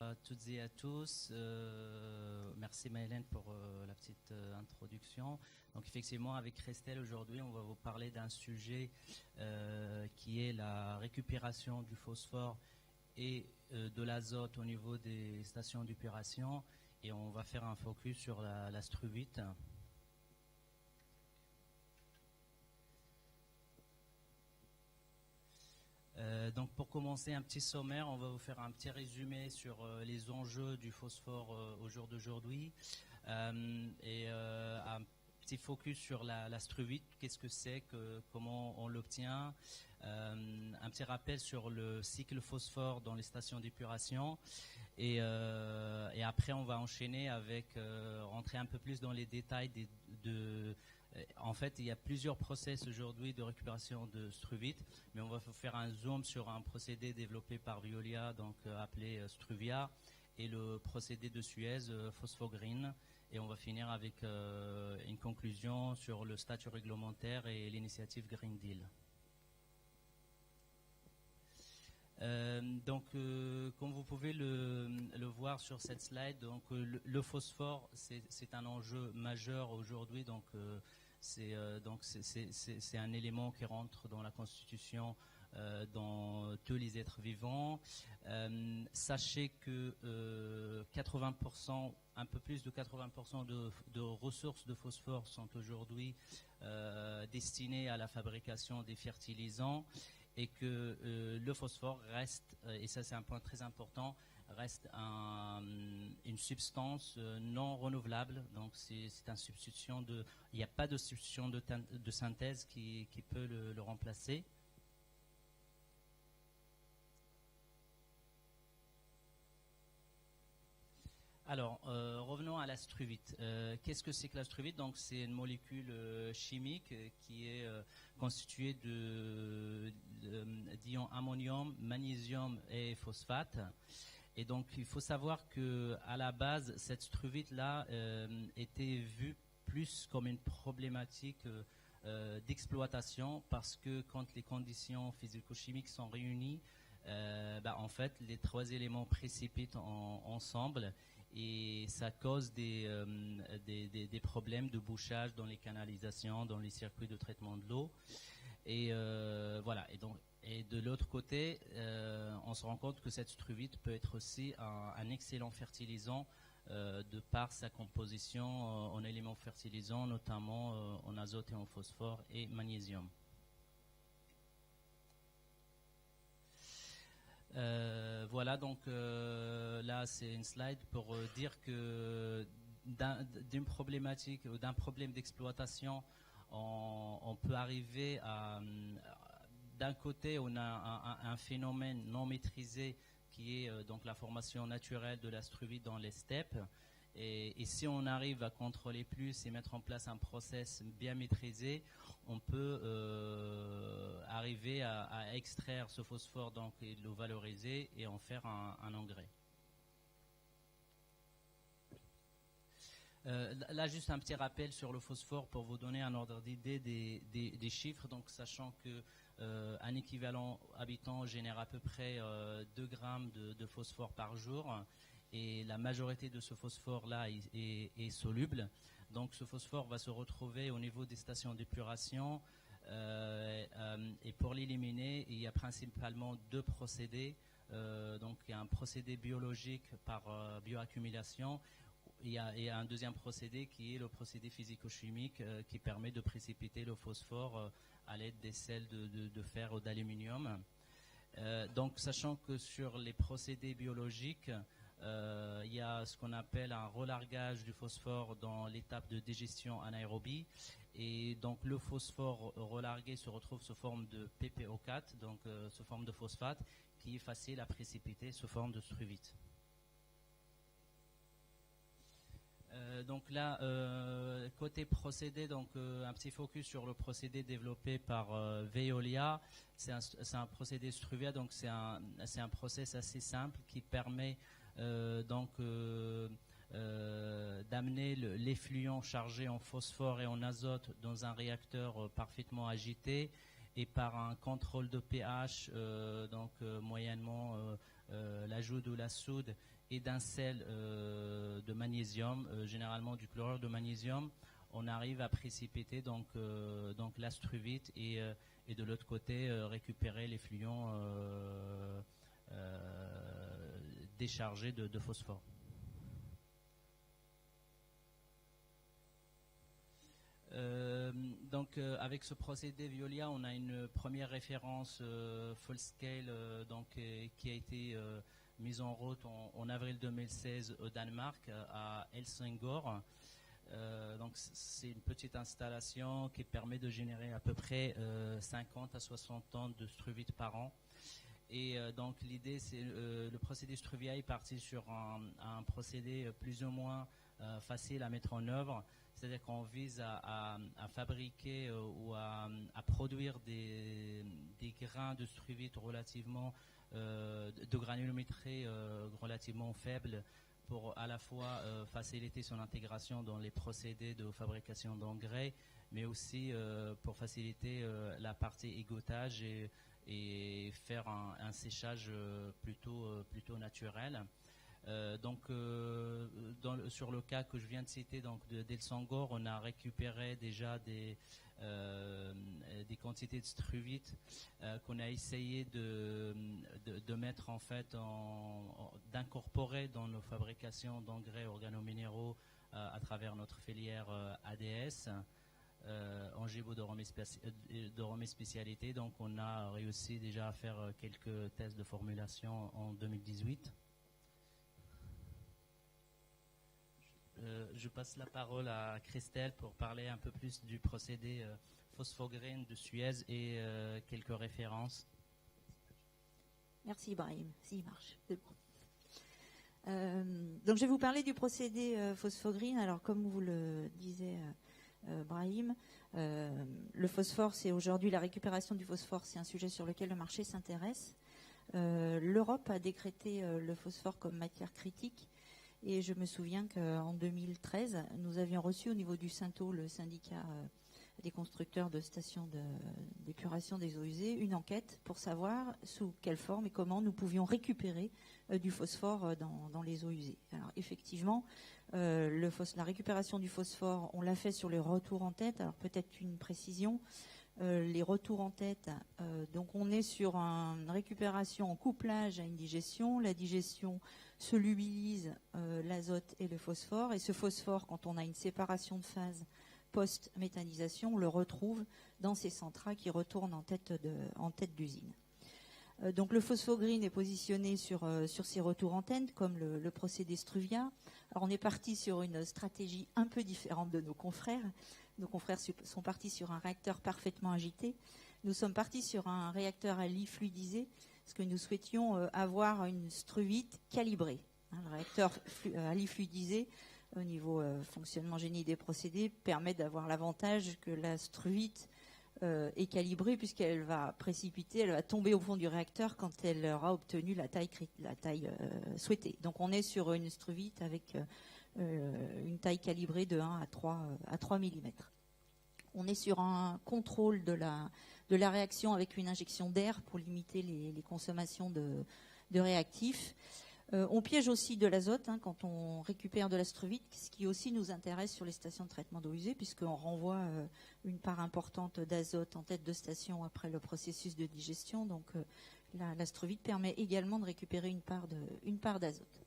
À toutes et à tous, merci Maëlène pour la petite introduction. Donc effectivement, avec Christelle aujourd'hui, on va vous parler d'un sujet qui est la récupération du phosphore et de l'azote au niveau des stations d'épuration, et on va faire un focus sur la struvite. Donc pour commencer, un petit sommaire, on va vous faire un petit résumé sur les enjeux du phosphore au jour d'aujourd'hui, et un petit focus sur la struvite, qu'est-ce que c'est, comment on l'obtient, un petit rappel sur le cycle phosphore dans les stations d'épuration, et après on va enchaîner avec rentrer un peu plus dans les détails en fait, il y a plusieurs process aujourd'hui de récupération de struvite, mais on va faire un zoom sur un procédé développé par Veolia, donc appelé Struvia, et le procédé de Suez, Phosphogreen, et on va finir avec une conclusion sur le statut réglementaire et l'initiative Green Deal. Comme vous pouvez le voir sur cette slide, donc, le phosphore, c'est un enjeu majeur aujourd'hui. Donc, c'est un élément qui rentre dans la Constitution, dans tous les êtres vivants. Sachez que 80%, un peu plus de 80% de ressources de phosphore sont aujourd'hui destinées à la fabrication des fertilisants, et que le phosphore reste, et ça c'est un point très important, reste une substance non renouvelable. Donc c'est une substitution il n'y a pas de substitution de synthèse qui peut le remplacer. Alors, revenons à la struvite. Qu'est-ce que c'est que la struvite? Donc, c'est une molécule chimique qui est constituée d'ions ammonium, magnésium et phosphate. Et donc, il faut savoir que à la base, cette struvite-là était vue plus comme une problématique d'exploitation, parce que quand les conditions physico-chimiques sont réunies, en fait, les trois éléments précipitent ensemble, et ça cause des problèmes de bouchage dans les canalisations, dans les circuits de traitement de l'eau. Et voilà. Et de l'autre côté, on se rend compte que cette struvite peut être aussi un excellent fertilisant de par sa composition en éléments fertilisants, notamment en azote et en phosphore et magnésium. Voilà, donc là c'est une slide pour dire que d'une problématique ou d'un problème d'exploitation, on peut arriver à, d'un côté on a un phénomène non maîtrisé qui est donc la formation naturelle de la struvite dans les steppes, et si on arrive à contrôler plus et mettre en place un process bien maîtrisé, on peut arriver à extraire ce phosphore, donc, et le valoriser et en faire un engrais. Là, juste un petit rappel sur le phosphore pour vous donner un ordre d'idée des chiffres. Donc, sachant que un équivalent habitant génère à peu près 2 grammes de phosphore par jour, et la majorité de ce phosphore-là est soluble. Donc, ce phosphore va se retrouver au niveau des stations d'épuration. Et pour l'éliminer, il y a principalement 2 procédés. Donc, il y a un procédé biologique par bioaccumulation. Il y a un deuxième procédé qui est le procédé physico-chimique qui permet de précipiter le phosphore à l'aide des sels de fer ou d'aluminium. Donc, sachant que sur les procédés biologiques, il y a ce qu'on appelle un relargage du phosphore dans l'étape de digestion anaérobie, et donc le phosphore relargué se retrouve sous forme de PPO4, donc sous forme de phosphate, qui est facile à précipiter sous forme de struvite. Donc là, côté procédé, donc un petit focus sur le procédé développé par Veolia. C'est un procédé Struvia, donc c'est un process assez simple qui permet d'amener l'effluent chargé en phosphore et en azote dans un réacteur parfaitement agité, et par un contrôle de pH, moyennement l'ajout de la soude et d'un sel de magnésium, généralement du chlorure de magnésium, on arrive à précipiter donc l'astruvite et de l'autre côté récupérer les fluions déchargés de phosphore. Avec ce procédé Veolia, on a une première référence full scale qui a été mise en route en avril 2016 au Danemark, à Helsingør. Donc c'est une petite installation qui permet de générer à peu près 50 à 60 tonnes de struvite par an. Et donc l'idée, c'est le procédé Struvia est parti sur un procédé plus ou moins facile à mettre en œuvre. C'est-à-dire qu'on vise à fabriquer ou à produire des grains de struvite relativement de granulométrie relativement faible pour à la fois faciliter son intégration dans les procédés de fabrication d'engrais, mais aussi pour faciliter la partie égouttage et faire un séchage plutôt naturel. Sur le cas que je viens de citer, d'Helsingør, on a récupéré déjà des quantités de struvite qu'on a essayé de mettre en fait, d'incorporer dans nos fabrications d'engrais organominéraux à travers notre filière ADS. Angébo de Romée Spécialité. Donc on a réussi déjà à faire quelques tests de formulation en 2018. Je passe la parole à Christelle pour parler un peu plus du procédé Phosphogreen de Suez et quelques références. Merci Ibrahim, s'il marche. Donc je vais vous parler du procédé Phosphogreen. Alors comme vous le disiez Brahim, le phosphore, c'est aujourd'hui la récupération du phosphore, c'est un sujet sur lequel le marché s'intéresse. L'Europe a décrété le phosphore comme matière critique. Et je me souviens qu'en 2013, nous avions reçu au niveau du Synto, le syndicat des constructeurs de stations d'épuration des eaux usées, une enquête pour savoir sous quelle forme et comment nous pouvions récupérer du phosphore dans les eaux usées. Alors effectivement, la récupération du phosphore, on l'a fait sur les retours en tête. Alors peut-être une précision. Les retours en tête, donc on est sur une récupération en couplage à une digestion. La digestion solubilise l'azote et le phosphore, et ce phosphore, quand on a une séparation de phase post-méthanisation, on le retrouve dans ces centrales qui retournent en tête d'usine. Donc le Phosphogreen est positionné sur ces retours en tête, comme le procédé Struvia. Alors on est parti sur une stratégie un peu différente de nos confrères. Nos confrères sont partis sur un réacteur parfaitement agité. Nous sommes partis sur un réacteur à lit fluidisé, parce que nous souhaitions avoir une struvite calibrée. Le réacteur à lit fluidisé, au niveau fonctionnement génie des procédés, permet d'avoir l'avantage que la struvite est calibrée, puisqu'elle va précipiter, elle va tomber au fond du réacteur quand elle aura obtenu la taille souhaitée. Donc on est sur une struvite avec une taille calibrée de 1 à 3 mm. On est sur un contrôle de la réaction avec une injection d'air pour limiter les consommations de réactifs. On piège aussi de l'azote quand on récupère de la struvite, ce qui aussi nous intéresse sur les stations de traitement d'eau usée, puisqu'on renvoie une part importante d'azote en tête de station après le processus de digestion. Donc la struvite permet également de récupérer une part d'azote.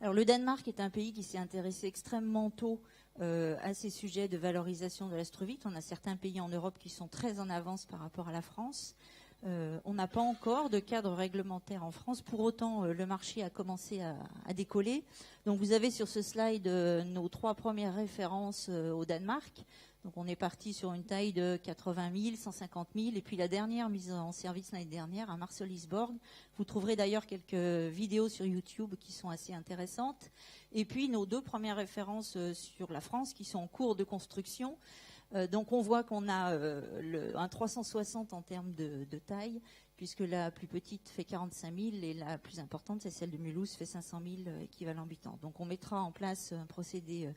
Alors le Danemark est un pays qui s'est intéressé extrêmement tôt à ces sujets de valorisation de la struvite. On a certains pays en Europe qui sont très en avance par rapport à la France. On n'a pas encore de cadre réglementaire en France. Pour autant, le marché a commencé à décoller. Donc vous avez sur ce slide nos 3 premières références au Danemark. Donc on est parti sur une taille de 80 000, 150 000. Et puis la dernière mise en service l'année dernière à Marselisborg. Vous trouverez d'ailleurs quelques vidéos sur YouTube qui sont assez intéressantes. Et puis nos 2 premières références sur la France qui sont en cours de construction. Donc on voit qu'on a un 360 en termes de taille, puisque la plus petite fait 45 000 et la plus importante, c'est celle de Mulhouse, fait 500 000 équivalents habitants. Donc on mettra en place un procédé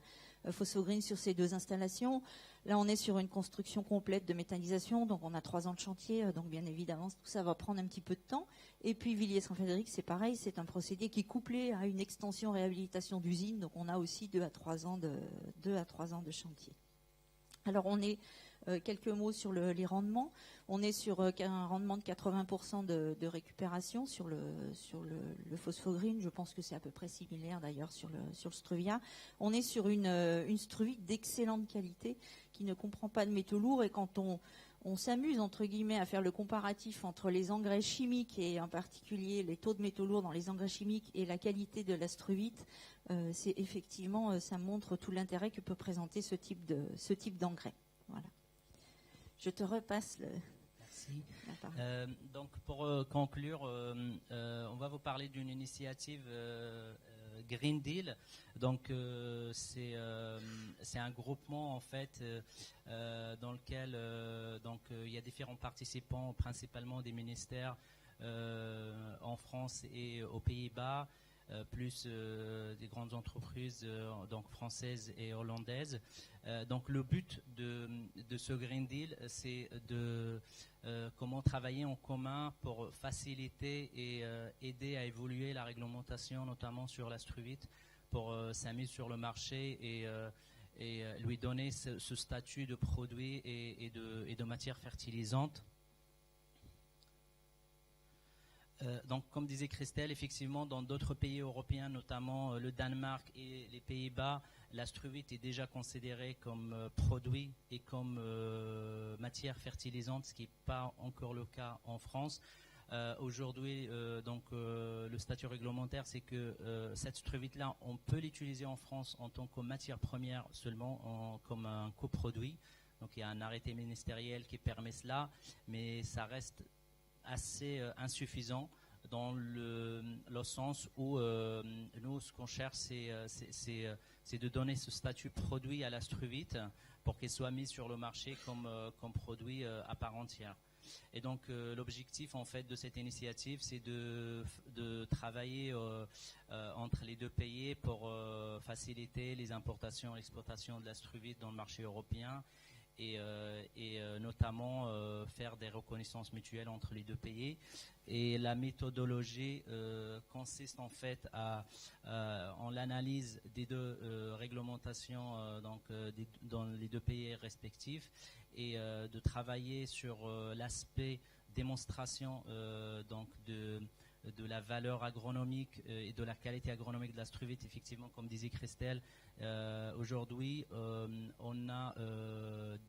Phosphogreen sur ces 2 installations. Là, on est sur une construction complète de méthanisation, donc on a 3 ans de chantier, donc bien évidemment, tout ça va prendre un petit peu de temps. Et puis Villiers-Saint-Frédéric, c'est pareil, c'est un procédé qui est couplé à une extension réhabilitation d'usine, donc on a aussi 2 à 3 ans de chantier. Alors on est quelques mots sur les rendements. On est sur un rendement de 80% de récupération sur le Phosphogreen. Je pense que c'est à peu près similaire d'ailleurs sur le Struvia. On est sur une struvite d'excellente qualité qui ne comprend pas de métaux lourds, et quand on s'amuse entre guillemets à faire le comparatif entre les engrais chimiques et en particulier les taux de métaux lourds dans les engrais chimiques et la qualité de la struvite, c'est effectivement, ça montre tout l'intérêt que peut présenter ce type d'engrais. Voilà. Je te repasse Merci. Donc pour conclure, on va vous parler d'une initiative Green Deal. Donc c'est un groupement en fait dans lequel il y a différents participants, principalement des ministères en France et aux Pays-Bas, plus des grandes entreprises donc françaises et hollandaises. Donc le but de ce Green Deal, c'est de comment travailler en commun pour faciliter et aider à évoluer la réglementation, notamment sur la struvite, pour sa mise sur le marché et lui donner ce statut de produit et de matière fertilisante. Donc, comme disait Christelle, effectivement, dans d'autres pays européens, notamment le Danemark et les Pays-Bas, la struvite est déjà considérée comme produit et comme matière fertilisante, ce qui n'est pas encore le cas en France. Aujourd'hui, le statut réglementaire, c'est que cette struvite-là, on peut l'utiliser en France en tant que matière première seulement, comme un coproduit. Donc, il y a un arrêté ministériel qui permet cela, mais ça reste assez insuffisant dans le sens où nous, ce qu'on cherche, c'est de donner ce statut produit à la struvite pour qu'elle soit mise sur le marché comme produit à part entière. Et donc l'objectif en fait de cette initiative, c'est de travailler entre les 2 pays pour faciliter les importations et l'exploitation de la struvite dans le marché européen, et notamment faire des reconnaissances mutuelles entre les 2 pays. Et la méthodologie consiste en fait en l'analyse des 2 réglementations dans les 2 pays respectifs, et de travailler sur l'aspect démonstration de la valeur agronomique et de la qualité agronomique de la struvite. Effectivement, comme disait Christelle, aujourd'hui, on a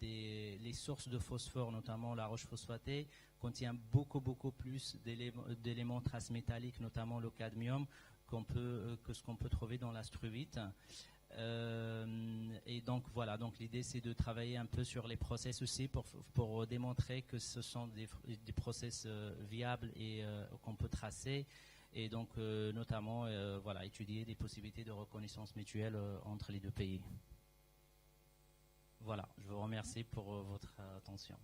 les sources de phosphore, notamment la roche phosphatée, contient beaucoup plus d'éléments traces métalliques, notamment le cadmium, que ce qu'on peut trouver dans la struvite. Et donc voilà, donc l'idée c'est de travailler un peu sur les process aussi pour démontrer que ce sont des process viables et qu'on peut tracer, et donc notamment étudier des possibilités de reconnaissance mutuelle entre les 2 pays. Voilà, je vous remercie pour votre attention.